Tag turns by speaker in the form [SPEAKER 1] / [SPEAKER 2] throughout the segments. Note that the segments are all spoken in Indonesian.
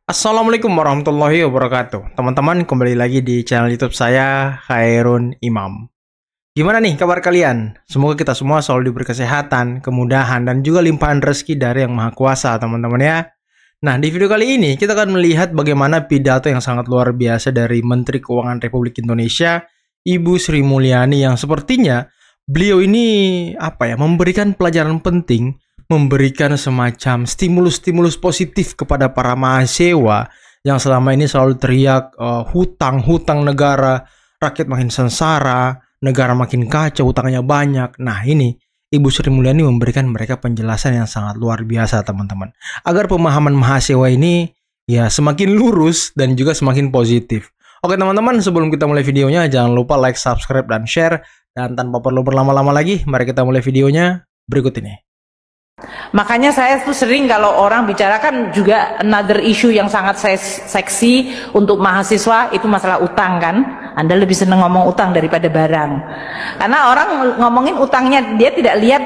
[SPEAKER 1] Assalamualaikum warahmatullahi wabarakatuh. Teman-teman, kembali lagi di channel YouTube saya, Khairun Imam. Gimana nih kabar kalian? Semoga kita semua selalu diberi kesehatan, kemudahan, dan juga limpahan rezeki dari Yang Maha Kuasa, teman-teman ya. Nah, di video kali ini kita akan melihat bagaimana pidato yang sangat luar biasa dari Menteri Keuangan Republik Indonesia, Ibu Sri Mulyani, yang sepertinya beliau ini memberikan pelajaran penting, memberikan semacam stimulus-stimulus positif kepada para mahasiswa yang selama ini selalu teriak hutang negara, rakyat makin sengsara, negara makin kacau, hutangnya banyak. Nah, ini Ibu Sri Mulyani memberikan mereka penjelasan yang sangat luar biasa, teman-teman, agar pemahaman mahasiswa ini ya semakin lurus dan juga semakin positif. Oke teman-teman, sebelum kita mulai videonya, jangan lupa like, subscribe, dan share. Dan tanpa perlu berlama-lama lagi, mari kita mulai videonya berikut ini.
[SPEAKER 2] Makanya saya tuh sering kalau orang bicarakan juga another issue yang sangat seksi untuk mahasiswa itu masalah utang kan. Anda lebih seneng ngomong utang daripada barang. Karena orang ngomongin utangnya dia tidak lihat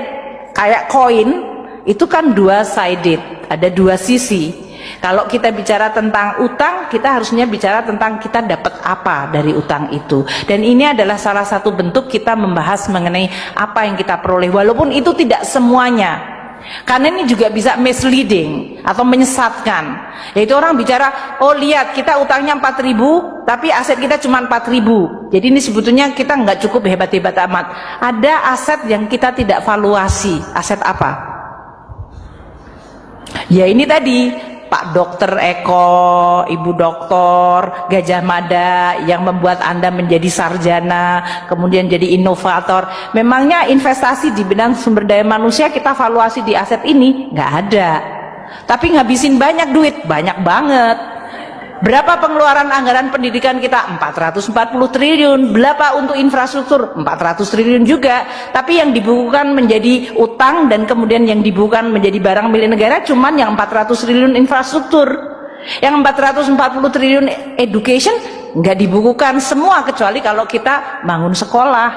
[SPEAKER 2] kayak koin, itu kan dua sided, ada dua sisi. Kalau kita bicara tentang utang, kita harusnya bicara tentang kita dapat apa dari utang itu. Dan ini adalah salah satu bentuk kita membahas mengenai apa yang kita peroleh, walaupun itu tidak semuanya. Karena ini juga bisa misleading atau menyesatkan. Yaitu orang bicara, oh lihat kita utangnya 4.000 tapi aset kita cuma 4.000. Jadi ini sebetulnya kita nggak cukup hebat-hebat amat. Ada aset yang kita tidak valuasi. Aset apa? Ya ini tadi Pak Dokter Eko, Ibu Doktor, Gajah Mada yang membuat Anda menjadi sarjana, kemudian jadi inovator. Memangnya investasi di bidang sumber daya manusia kita valuasi di aset ini? Nggak ada. Tapi ngabisin banyak duit, banyak banget. Berapa pengeluaran anggaran pendidikan kita? 440 triliun. Berapa untuk infrastruktur? 400 triliun juga. Tapi yang dibukukan menjadi utang dan kemudian yang dibukukan menjadi barang milik negara cuman yang 400 triliun infrastruktur. Yang 440 triliun education nggak dibukukan semua kecuali kalau kita bangun sekolah.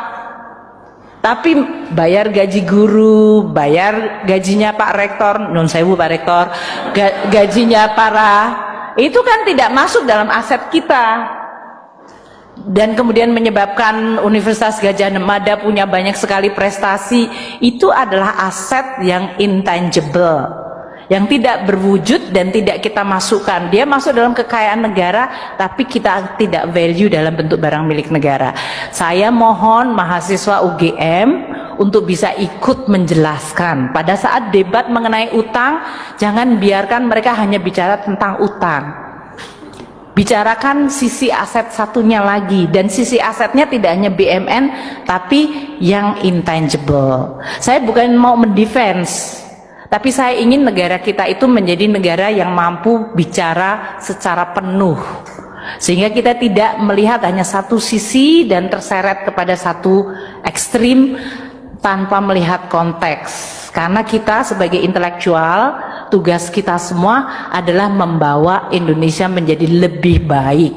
[SPEAKER 2] Tapi bayar gaji guru, bayar gajinya Pak Rektor, nun sewu Pak Rektor, gajinya para itu kan tidak masuk dalam aset kita, dan kemudian menyebabkan Universitas Gajah Mada punya banyak sekali prestasi. Itu adalah aset yang intangible, yang tidak berwujud dan tidak kita masukkan. Dia masuk dalam kekayaan negara tapi kita tidak value dalam bentuk barang milik negara. Saya mohon mahasiswa UGM untuk bisa ikut menjelaskan pada saat debat mengenai utang. Jangan biarkan mereka hanya bicara tentang utang, bicarakan sisi aset satunya lagi, dan sisi asetnya tidak hanya BMN tapi yang intangible. Saya bukan mau mendefense, tapi saya ingin negara kita itu menjadi negara yang mampu bicara secara penuh, sehingga kita tidak melihat hanya satu sisi dan terseret kepada satu ekstrim tanpa melihat konteks. Karena kita sebagai intelektual, tugas kita semua adalah membawa Indonesia menjadi lebih baik.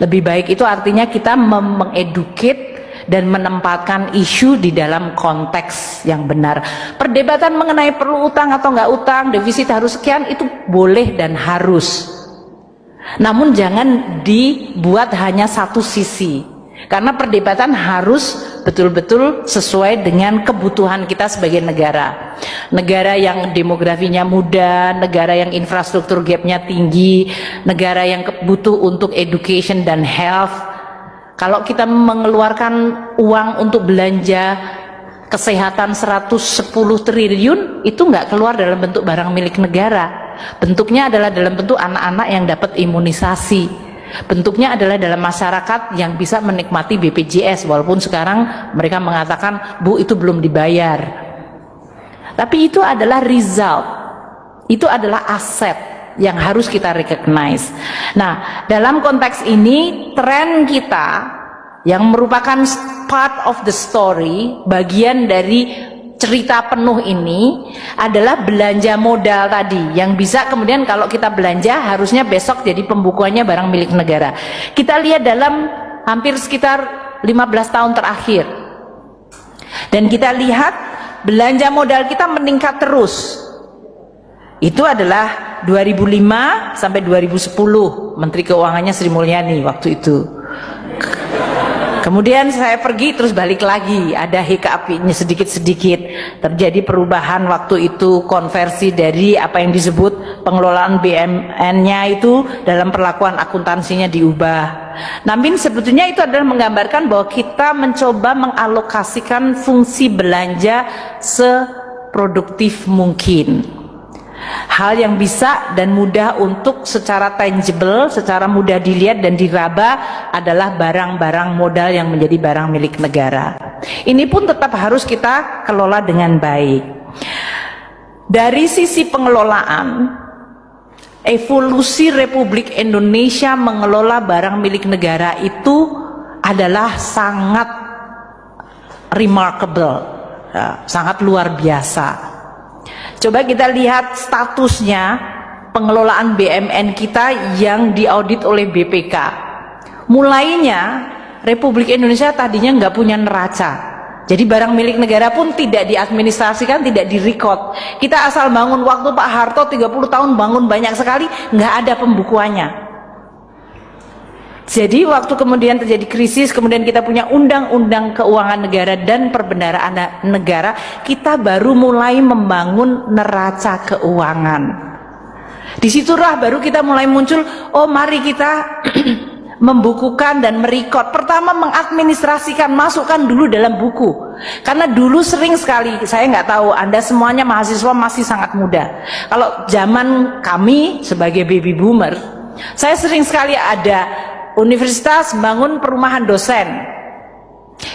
[SPEAKER 2] Lebih baik itu artinya kita mengeduket dan menempatkan isu di dalam konteks yang benar. Perdebatan mengenai perlu utang atau nggak utang, defisit harus sekian, itu boleh dan harus. Namun jangan dibuat hanya satu sisi. Karena perdebatan harus betul-betul sesuai dengan kebutuhan kita sebagai negara. Negara yang demografinya muda, negara yang infrastruktur gapnya tinggi, negara yang butuh untuk education dan health. Kalau kita mengeluarkan uang untuk belanja kesehatan 110 triliun, itu nggak keluar dalam bentuk barang milik negara. Bentuknya adalah dalam bentuk anak-anak yang dapat imunisasi. Bentuknya adalah dalam masyarakat yang bisa menikmati BPJS, walaupun sekarang mereka mengatakan, Bu, itu belum dibayar. Tapi itu adalah result, itu adalah aset yang harus kita recognize. Nah, dalam konteks ini, tren kita yang merupakan part of the story, bagian dari cerita penuh ini adalah belanja modal tadi, yang bisa kemudian kalau kita belanja harusnya besok jadi pembukuannya barang milik negara. Kita lihat dalam hampir sekitar 15 tahun terakhir, dan kita lihat belanja modal kita meningkat terus. Itu adalah 2005 sampai 2010, Menteri Keuangannya Sri Mulyani waktu itu. Kemudian saya pergi terus balik lagi, ada hiccup-nya sedikit-sedikit, terjadi perubahan waktu itu, konversi dari apa yang disebut pengelolaan BUMN-nya itu dalam perlakuan akuntansinya diubah. Namun sebetulnya itu adalah menggambarkan bahwa kita mencoba mengalokasikan fungsi belanja seproduktif mungkin. Hal yang bisa dan mudah untuk secara tangible, secara mudah dilihat dan diraba adalah barang-barang modal yang menjadi barang milik negara. Ini pun tetap harus kita kelola dengan baik. Dari sisi pengelolaan, evolusi Republik Indonesia mengelola barang milik negara itu adalah sangat remarkable, sangat luar biasa. Coba kita lihat statusnya pengelolaan BUMN kita yang diaudit oleh BPK. Mulainya Republik Indonesia tadinya nggak punya neraca, jadi barang milik negara pun tidak diadministrasikan, tidak direkod. Kita asal bangun, waktu Pak Harto 30 tahun bangun banyak sekali, nggak ada pembukuannya. Jadi waktu kemudian terjadi krisis, kemudian kita punya undang-undang keuangan negara dan perbendaharaan negara, kita baru mulai membangun neraca keuangan. Disitulah baru kita mulai muncul, oh mari kita membukukan dan merekod. Pertama mengadministrasikan, masukkan dulu dalam buku. Karena dulu sering sekali, saya nggak tahu, Anda semuanya mahasiswa masih sangat muda. Kalau zaman kami sebagai baby boomer, saya sering sekali ada universitas bangun perumahan dosen,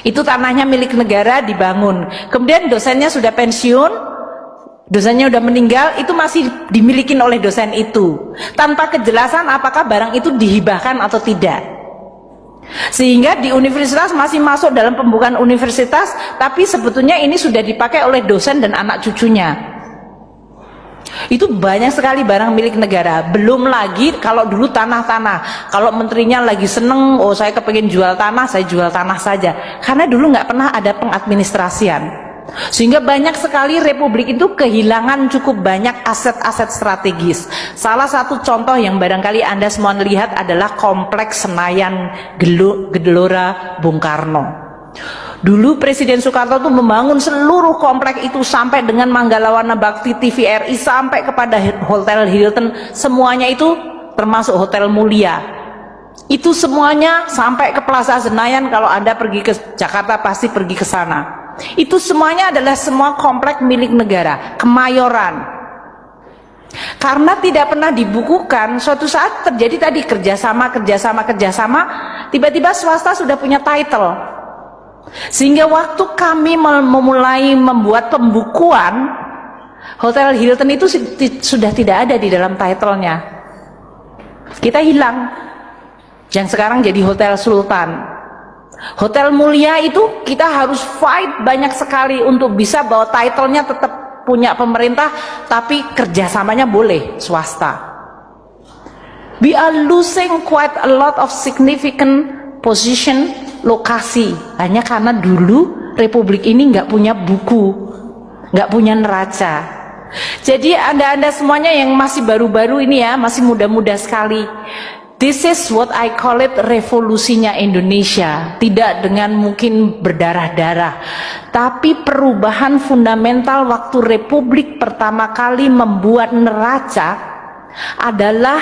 [SPEAKER 2] itu tanahnya milik negara dibangun, kemudian dosennya sudah pensiun, dosennya sudah meninggal, itu masih dimiliki oleh dosen itu tanpa kejelasan apakah barang itu dihibahkan atau tidak, sehingga di universitas masih masuk dalam pembukaan universitas, tapi sebetulnya ini sudah dipakai oleh dosen dan anak cucunya. Itu banyak sekali barang milik negara. Belum lagi kalau dulu tanah-tanah, kalau menterinya lagi seneng, oh saya kepengen jual tanah, saya jual tanah saja, karena dulu nggak pernah ada pengadministrasian, sehingga banyak sekali Republik itu kehilangan cukup banyak aset-aset strategis. Salah satu contoh yang barangkali Anda semua lihat adalah Kompleks Senayan Gelora Bung Karno. Dulu Presiden Soekarno itu membangun seluruh komplek itu sampai dengan Manggalawana Bakti, TVRI, sampai kepada Hotel Hilton, semuanya itu termasuk Hotel Mulia. Itu semuanya sampai ke Plaza Senayan, kalau Anda pergi ke Jakarta pasti pergi ke sana. Itu semuanya adalah semua komplek milik negara, Kemayoran. Karena tidak pernah dibukukan, suatu saat terjadi tadi kerjasama, tiba-tiba swasta sudah punya title. Sehingga waktu kami memulai membuat pembukuan, Hotel Hilton itu sudah tidak ada di dalam title-nya. Kita hilang. Yang sekarang jadi Hotel Sultan. Hotel Mulia itu kita harus fight banyak sekali untuk bisa bahwa title-nya tetap punya pemerintah, tapi kerjasamanya boleh swasta. We are losing quite a lot of significant position, lokasi, hanya karena dulu Republik ini nggak punya buku, nggak punya neraca. Jadi anda semuanya yang masih baru-baru ini ya, masih muda-muda sekali, this is what I call it revolusinya Indonesia. Tidak dengan mungkin berdarah-darah, tapi perubahan fundamental waktu Republik pertama kali membuat neraca adalah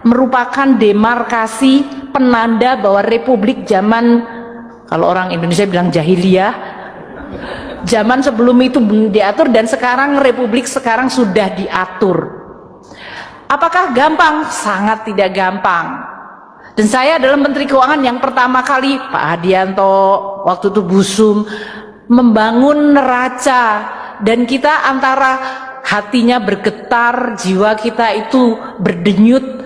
[SPEAKER 2] merupakan demarkasi penanda bahwa Republik zaman, kalau orang Indonesia bilang jahiliyah, zaman sebelum itu diatur, dan sekarang Republik sekarang sudah diatur. Apakah gampang? Sangat tidak gampang. Dan saya adalah Menteri Keuangan yang pertama kali, Pak Hadianto, waktu itu Busum, membangun neraca, dan kita antara hatinya bergetar, jiwa kita itu berdenyut,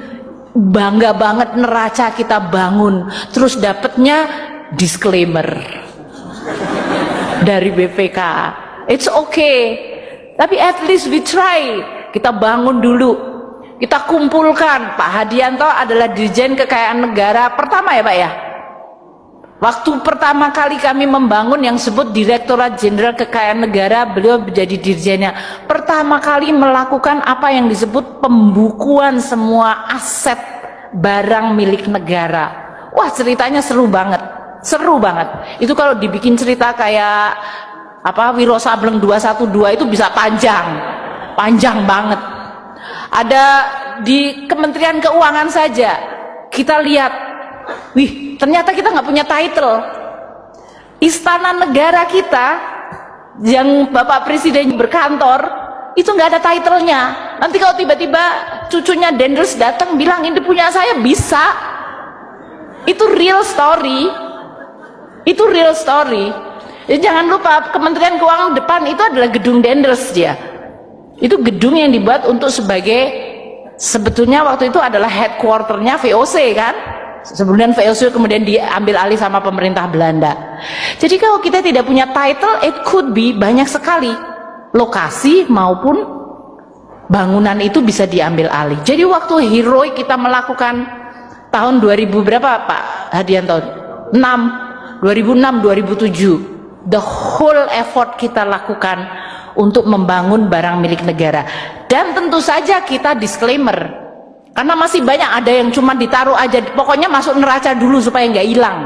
[SPEAKER 2] bangga banget neraca kita bangun. Terus dapatnya disclaimer dari BPK, it's okay, tapi at least we try. Kita bangun dulu, kita kumpulkan. Pak Hadianto adalah Dirjen Kekayaan Negara pertama ya Pak ya, Waktu pertama kali kami membangun yang disebut Direktorat Jenderal Kekayaan Negara, beliau menjadi dirjennya. Pertama kali melakukan apa yang disebut pembukuan semua aset barang milik negara. Wah, ceritanya seru banget. Seru banget. Itu kalau dibikin cerita kayak Wiro Sableng 212 itu bisa panjang. Panjang banget. Ada di Kementerian Keuangan saja. Kita lihat, wih, ternyata kita nggak punya title. Istana negara kita yang Bapak Presiden berkantor itu nggak ada titlenya. Nanti kalau tiba-tiba cucunya Dendels datang bilang ini punya saya, bisa. Itu real story. Itu real story. Jadi jangan lupa Kementerian Keuangan depan itu adalah gedung Dendels dia. Itu gedung yang dibuat untuk sebagai, sebetulnya waktu itu adalah headquarternya VOC kan. Sebelumnya VOC kemudian diambil alih sama pemerintah Belanda. Jadi kalau kita tidak punya title, it could be banyak sekali lokasi maupun bangunan itu bisa diambil alih. Jadi waktu heroik kita melakukan tahun 2000 berapa Pak Hadianto? 2006 2007, the whole effort kita lakukan untuk membangun barang milik negara. Dan tentu saja kita disclaimer, karena masih banyak ada yang cuma ditaruh aja, pokoknya masuk neraca dulu supaya nggak hilang.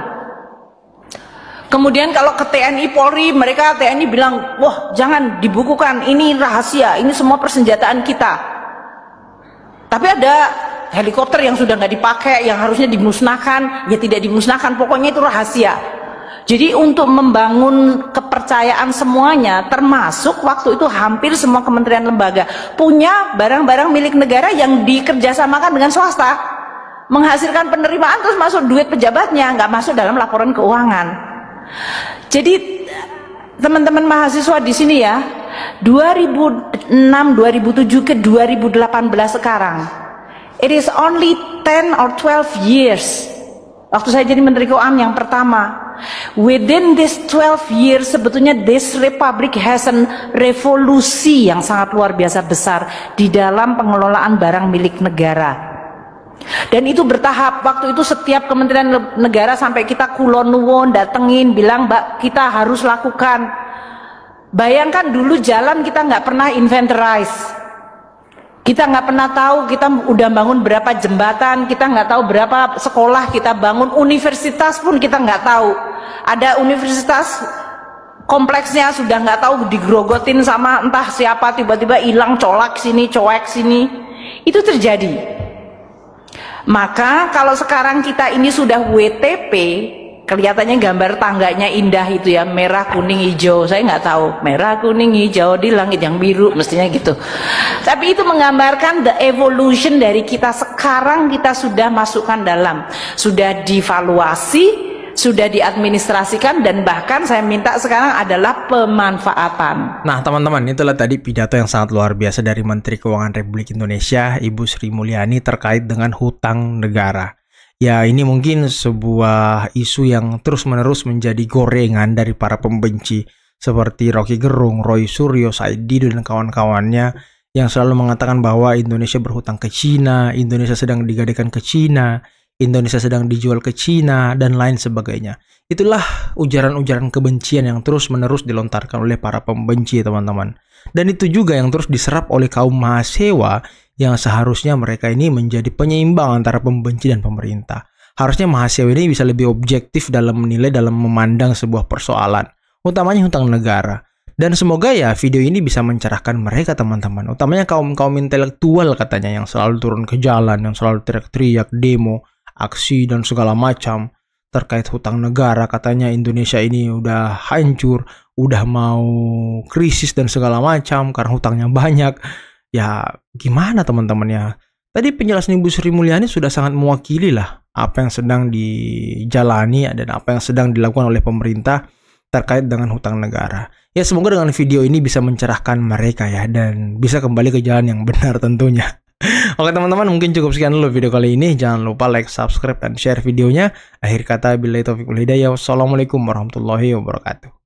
[SPEAKER 2] Kemudian kalau ke TNI Polri, mereka TNI bilang, wah jangan dibukukan, ini rahasia, ini semua persenjataan kita. Tapi ada helikopter yang sudah nggak dipakai, yang harusnya dimusnahkan, ya tidak dimusnahkan, pokoknya itu rahasia. Jadi untuk membangun kepercayaan semuanya, termasuk waktu itu hampir semua kementerian lembaga punya barang-barang milik negara yang dikerjasamakan dengan swasta, menghasilkan penerimaan terus masuk duit pejabatnya, nggak masuk dalam laporan keuangan. Jadi teman-teman mahasiswa di sini ya, 2006, 2007 ke 2018 sekarang, it is only 10 or 12 years. Waktu saya jadi Menteri Keuangan yang pertama, within this 12 years sebetulnya this republic has an revolusi yang sangat luar biasa besar di dalam pengelolaan barang milik negara. Dan itu bertahap. Waktu itu setiap kementerian negara sampai kita kulon nuwun datengin bilang, Mbak, kita harus lakukan. Bayangkan dulu jalan kita nggak pernah inventorize. Kita nggak pernah tahu kita udah bangun berapa jembatan, kita nggak tahu berapa sekolah kita bangun, universitas pun kita nggak tahu. Ada universitas kompleksnya sudah nggak tahu digrogotin sama entah siapa, tiba-tiba hilang, colak sini, coek sini. Itu terjadi. Maka kalau sekarang kita ini sudah WTP, kelihatannya gambar tangganya indah itu ya, merah kuning hijau, saya nggak tahu merah kuning hijau di langit yang biru, mestinya gitu. Tapi itu menggambarkan the evolution dari kita. Sekarang kita sudah masukkan dalam, sudah divaluasi, sudah diadministrasikan, dan bahkan saya minta sekarang adalah pemanfaatan.
[SPEAKER 1] Nah teman-teman, itulah tadi pidato yang sangat luar biasa dari Menteri Keuangan Republik Indonesia Ibu Sri Mulyani terkait dengan hutang negara. Ya, ini mungkin sebuah isu yang terus-menerus menjadi gorengan dari para pembenci seperti Rocky Gerung, Roy Suryo, Said Didu, dan kawan-kawannya yang selalu mengatakan bahwa Indonesia berhutang ke Cina, Indonesia sedang digadaikan ke Cina, Indonesia sedang dijual ke Cina, dan lain sebagainya. Itulah ujaran-ujaran kebencian yang terus-menerus dilontarkan oleh para pembenci, teman-teman. Dan itu juga yang terus diserap oleh kaum mahasiswa yang seharusnya mereka ini menjadi penyeimbang antara pembenci dan pemerintah. Harusnya mahasiswa ini bisa lebih objektif dalam menilai, dalam memandang sebuah persoalan, utamanya hutang negara. Dan semoga ya video ini bisa mencerahkan mereka, teman-teman, utamanya kaum-kaum intelektual katanya yang selalu turun ke jalan, yang selalu teriak-teriak, demo, aksi, dan segala macam terkait hutang negara. Katanya Indonesia ini udah hancur, udah mau krisis dan segala macam karena hutangnya banyak. Ya gimana teman-teman ya, tadi penjelasan Ibu Sri Mulyani sudah sangat mewakili lah apa yang sedang dijalani dan apa yang sedang dilakukan oleh pemerintah terkait dengan hutang negara. Ya semoga dengan video ini bisa mencerahkan mereka ya, dan bisa kembali ke jalan yang benar tentunya. Oke teman-teman, mungkin cukup sekian dulu video kali ini. Jangan lupa like, subscribe, dan share videonya. Akhir kata, billahi taufiq wal hidayah. Wassalamualaikum warahmatullahi wabarakatuh.